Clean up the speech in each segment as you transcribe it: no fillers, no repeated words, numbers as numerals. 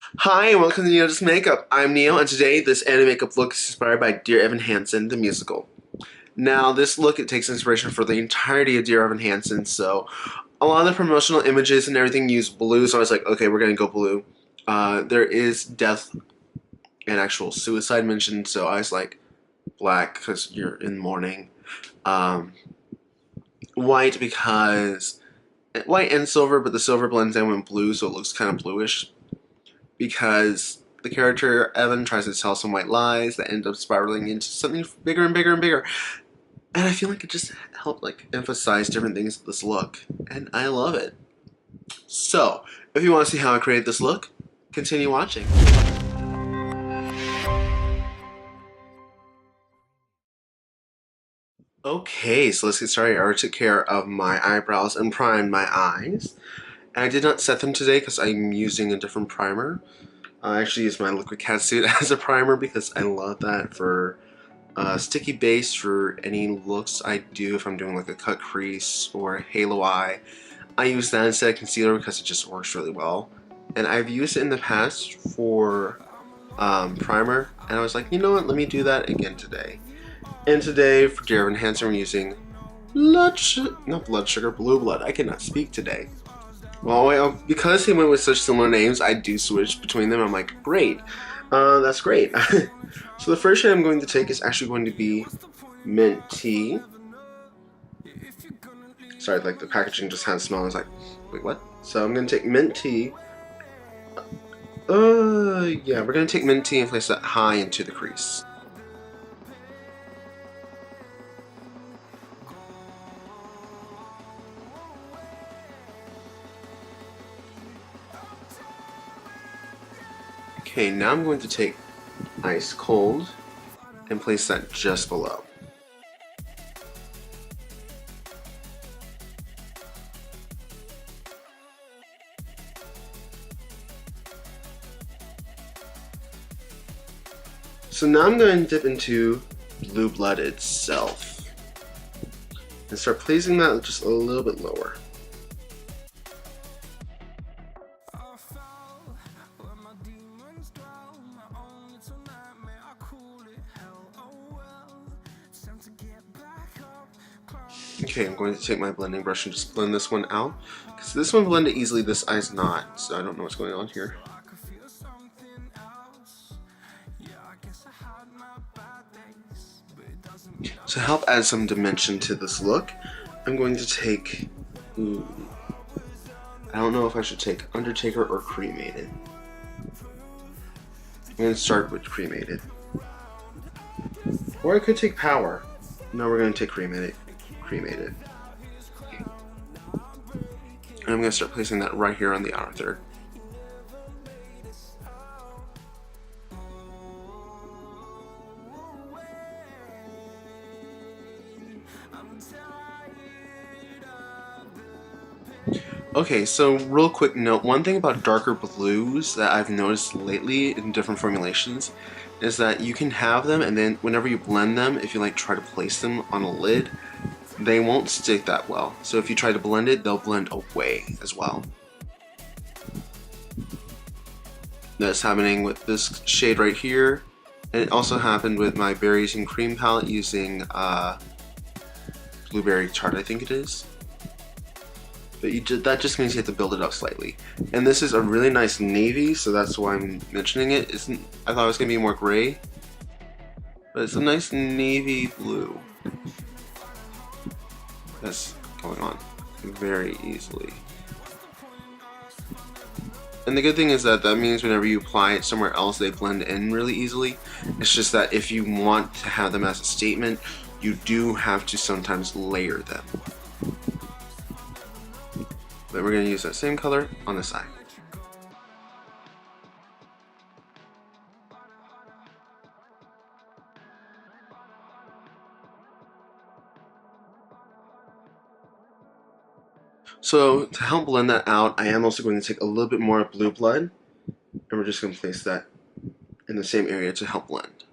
Hi, and welcome to Neo Just Makeup. I'm Neo, and today this anime makeup look is inspired by Dear Evan Hansen, the musical. Now, this look it takes inspiration for the entirety of Dear Evan Hansen, so a lot of the promotional images and everything use blue, so I was like, okay, we're gonna go blue. There is death and actual suicide mentioned, so I was like, black because you're in mourning. Um, White because white and silver, but the silver blends in with blue, so it looks kind of bluish. Because the character Evan tries to tell some white lies that end up spiraling into something bigger and bigger and bigger. And I feel like it just helped emphasize different things of this look, and I love it. So, if you want to see how I created this look, continue watching. Okay, so let's get started. I already took care of my eyebrows and primed my eyes. And I did not set them today because I'm using a different primer. I actually used my liquid catsuit as a primer because I love that for sticky base for any looks I do if I'm doing like a cut crease or a halo eye. I use that instead of concealer because it just works really well. And I've used it in the past for primer, and I was like, you know what, let me do that again today. And today for Dear Evan Hansen we're using blue blood. I cannot speak today. Well, because he went with such similar names, I do switch between them. I'm like, great. That's great. So the first shade I'm going to take is actually going to be mint tea. Sorry, like the packaging just had a smell. I was like, wait, what? So I'm going to take mint tea. Yeah, we're going to take mint tea and place that high into the crease. Okay, now I'm going to take ice cold and place that just below. So now I'm going to dip into blue blood itself and start placing that just a little bit lower. Okay, I'm going to take my blending brush and just blend this one out. Because this one blended easily, this eye's not, so I don't know what's going on here. To help add some dimension to this look, I'm going to take... I don't know if I should take Undertaker or Cremated. I'm going to start with Cremated. Or I could take Power. No, we're going to take Cremated. And I'm going to start placing that right here on the outer third. Okay, so real quick note, one thing about darker blues that I've noticed lately in different formulations is that you can have them and then whenever you blend them, if you like try to place them on a lid, they won't stick that well. So if you try to blend it, they'll blend away as well. That's happening with this shade right here, and it also happened with my Berries and Cream palette using Blueberry Tart, I think it is. But that just means you have to build it up slightly. And this is a really nice navy, so that's why I'm mentioning it. I thought it was going to be more gray, but it's a nice navy blue that's going on very easily. And the good thing is that means whenever you apply it somewhere else, they blend in really easily. It's just that if you want to have them as a statement, you do have to sometimes layer them. But we're going to use that same color on the side. So to help blend that out, I am also going to take a little bit more blue blood, and we're just going to place that in the same area to help blend.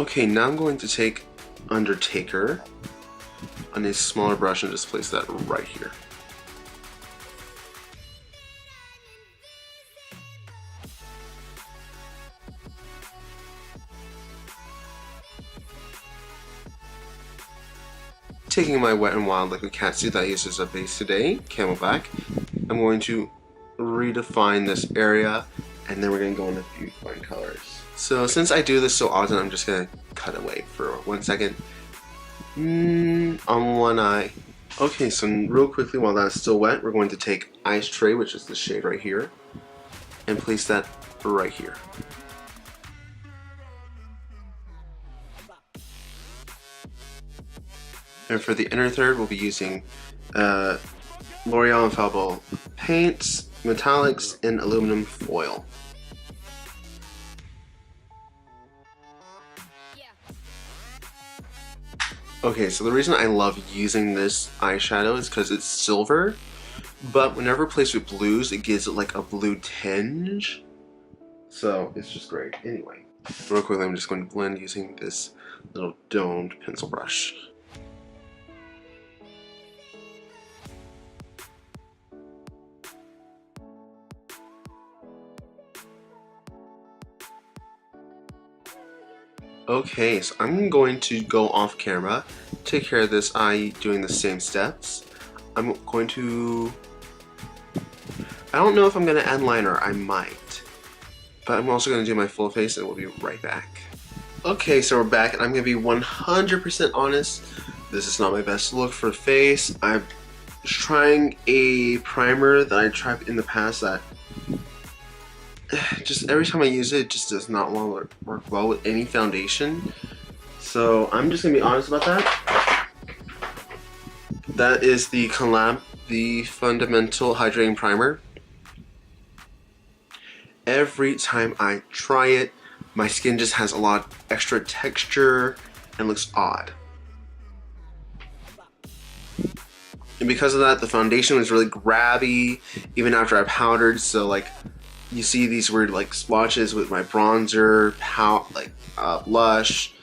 Okay, now I'm going to take Undertaker on a smaller brush and just place that right here. Taking my Wet n Wild liquid catsuit that I used as a base today, Camelback, I'm going to redefine this area, and then we're going to go in a few fine colors. So since I do this so often, I'm just going to cut away for 1 second. On one eye. Okay, so real quickly while that's still wet, we're going to take Ice Tray, which is the shade right here, and place that right here. And for the inner third, we'll be using L'Oreal Infallible paints, metallics, and aluminum foil. Okay, so the reason I love using this eyeshadow is because it's silver, but whenever placed with blues, it gives it like a blue tinge. So it's just great. Anyway, real quickly, I'm just going to blend using this little domed pencil brush. Okay, so I'm going to go off camera, take care of this eye doing the same steps. I'm going to... I don't know if I'm going to add liner, I might. But I'm also going to do my full face and we'll be right back. Okay, so we're back and I'm going to be 100% honest. This is not my best look for face. I'm trying a primer that I tried in the past that just every time I use it, it just does not work well with any foundation. So I'm just gonna be honest about that. That is the Fundamental Hydrating Primer. Every time I try it, my skin just has a lot of extra texture and looks odd. And because of that, the foundation was really grabby even after I powdered, so like you see these weird like splotches with my bronzer, blush.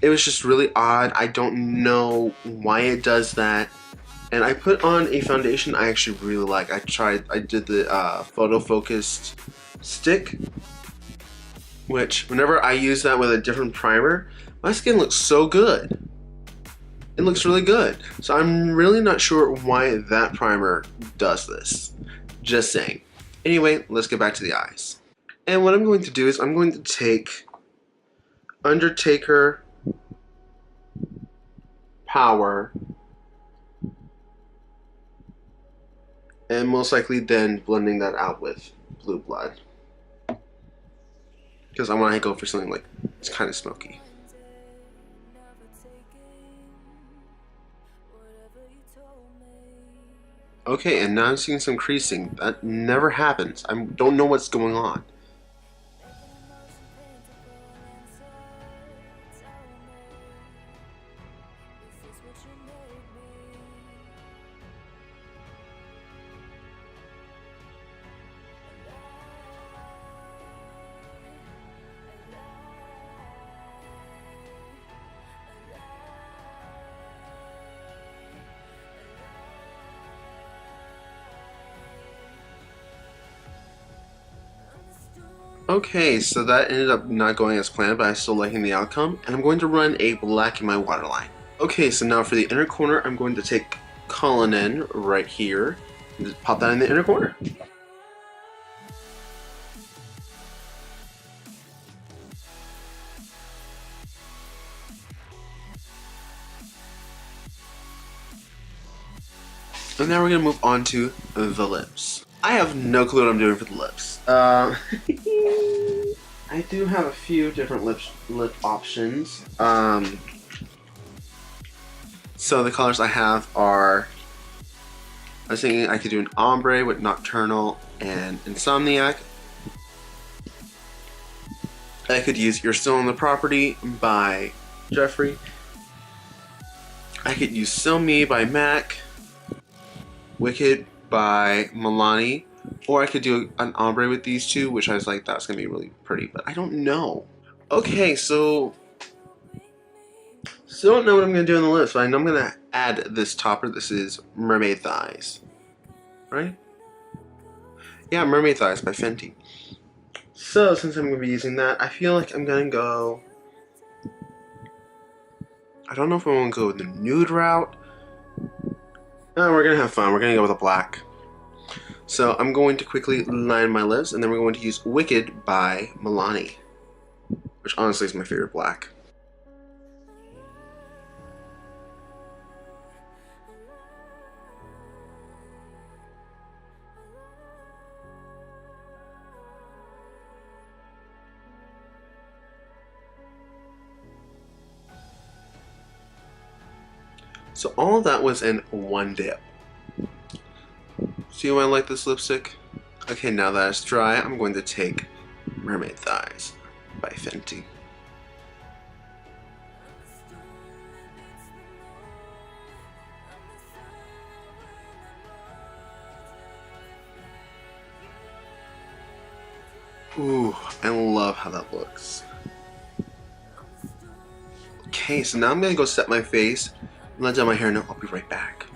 It was just really odd. I don't know why it does that. And I put on a foundation I actually really like. I did the photo focused stick, which whenever I use that with a different primer, my skin looks so good. It looks really good. So I'm really not sure why that primer does this. Just saying. Anyway, let's get back to the eyes. And what I'm going to do is I'm going to take Undertaker Power and most likely then blending that out with Blue Blood. Because I want to go for something like, it's kind of smoky. Okay, and now I'm seeing some creasing. That never happens. I don't know what's going on. Okay, so that ended up not going as planned, but I'm still liking the outcome. And I'm going to run a black in my waterline. Okay, so now for the inner corner, I'm going to take Cullinan right here and just pop that in the inner corner. And now we're going to move on to the lips. I have no clue what I'm doing for the lips. I do have a few different lip options. So the colors I have are, I was thinking I could do an ombre with Nocturnal and Insomniac. I could use You're Still on the Property by Jeffree. I could use So Me by MAC. Wicked by Milani, or I could do an ombre with these two, which I was like, that's gonna be really pretty, but I don't know. Okay, so Still don't know what I'm going to do on the lips, but I know I'm going to add this topper. This is Mermaid Thighs. Right? Yeah, Mermaid Thighs by Fenty. So, since I'm going to be using that, I feel like I'm going to go... I don't know if I want to go with the nude route. No, we're going to have fun. We're going to go with a black. So, I'm going to quickly line my lips, and then we're going to use Wicked by Milani, which honestly is my favorite black. So all of that was in one dip. See why I like this lipstick? Okay, now that it's dry, I'm going to take Mermaid Thighs by Fenty. Ooh, I love how that looks. Okay, so now I'm going to go set my face, let down my hair, and I'll be right back.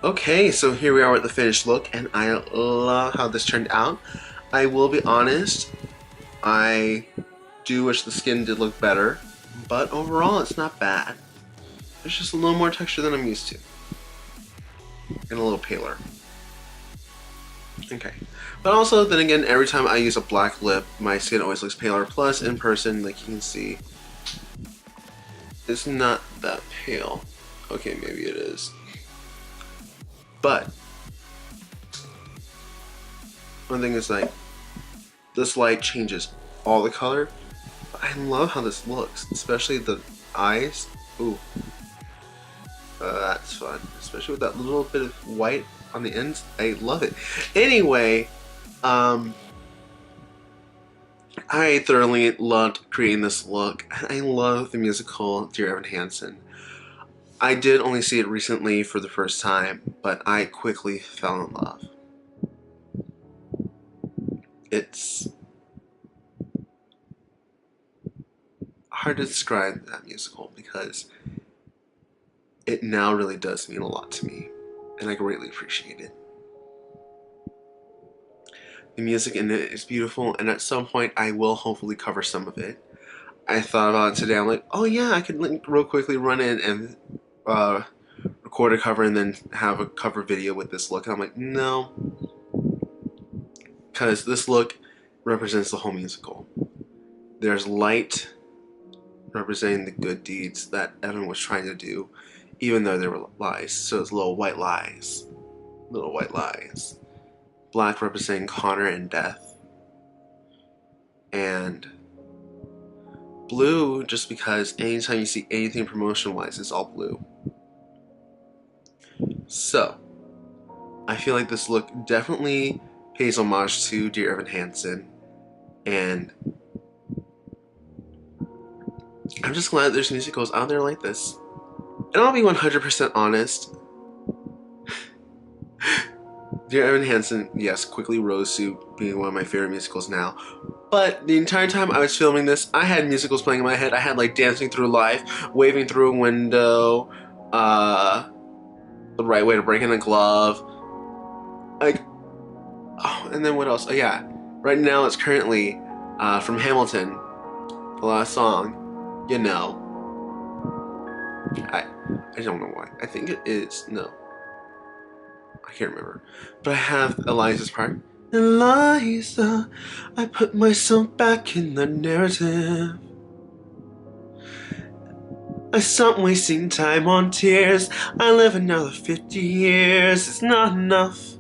Okay, so here we are with the finished look, and I love how this turned out. I will be honest, I do wish the skin did look better, but overall it's not bad. There's just a little more texture than I'm used to. And a little paler. Okay. But also, then again, every time I use a black lip, my skin always looks paler. Plus, in person, like you can see, it's not that pale. Okay, maybe it is. But one thing is, like, this light changes all the color. But I love how this looks, especially the eyes. Ooh, that's fun, especially with that little bit of white on the ends. I love it. Anyway, I thoroughly loved creating this look, and I love the musical Dear Evan Hansen. I did only see it recently for the first time, but I quickly fell in love. It's hard to describe that musical because it now really does mean a lot to me, and I greatly appreciate it. The music in it is beautiful, and at some point I will hopefully cover some of it. I thought about it today. I'm like, oh yeah, I could real quickly run in and record a cover and then have a cover video with this look. And I'm like, no, because this look represents the whole musical. There's light representing the good deeds that Evan was trying to do, even though there were lies. So it's little white lies. Little white lies. Black representing Connor and death. And blue, just because anytime you see anything promotion-wise, it's all blue. So, I feel like this look definitely pays homage to Dear Evan Hansen, and I'm just glad there's musicals out there like this. And I'll be 100% honest. Dear Evan Hansen, yes, quickly rose to being one of my favorite musicals now. But the entire time I was filming this, I had musicals playing in my head. I had like Dancing Through Life, Waving Through a Window, The Right Way to Break in a Glove. Like, oh, and then what else? Oh yeah, right now it's currently from Hamilton, the last song, You Know. I don't know why. I think it is, no. I can't remember. But I have Eliza's part. Eliza, I put myself back in the narrative. I stopped wasting time on tears. I live another 50 years. It's not enough.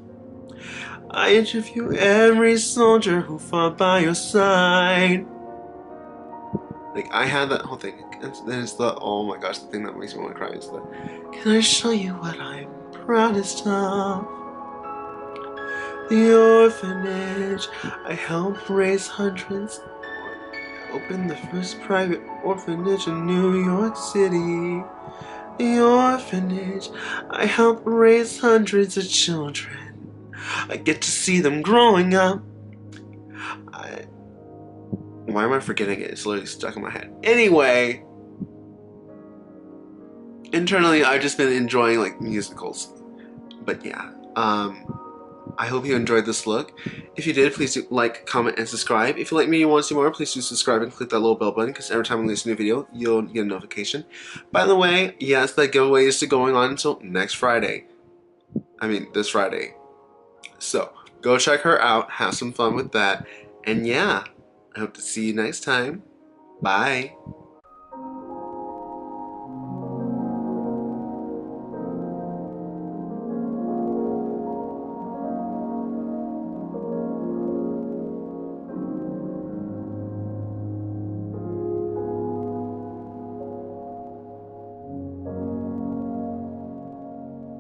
I interview every soldier who fought by your side. Like, I had that whole thing. And then it's the, oh my gosh, the thing that makes me want to cry is the, can I show you what I'm proudest of? The orphanage. I helped raise hundreds. Opened the first private orphanage in New York City. The orphanage. I helped raise hundreds of children. I get to see them growing up. Why am I forgetting it? It's literally stuck in my head. Anyway, internally, I've just been enjoying like musicals. But yeah, I hope you enjoyed this look. If you did, please do like, comment, and subscribe. If you like me and you want to see more, please do subscribe and click that little bell button because every time I release a new video, you'll get a notification. By the way, yes, that giveaway is still going on until next Friday. I mean, this Friday. So, go check her out, have some fun with that, and yeah, I hope to see you next time. Bye.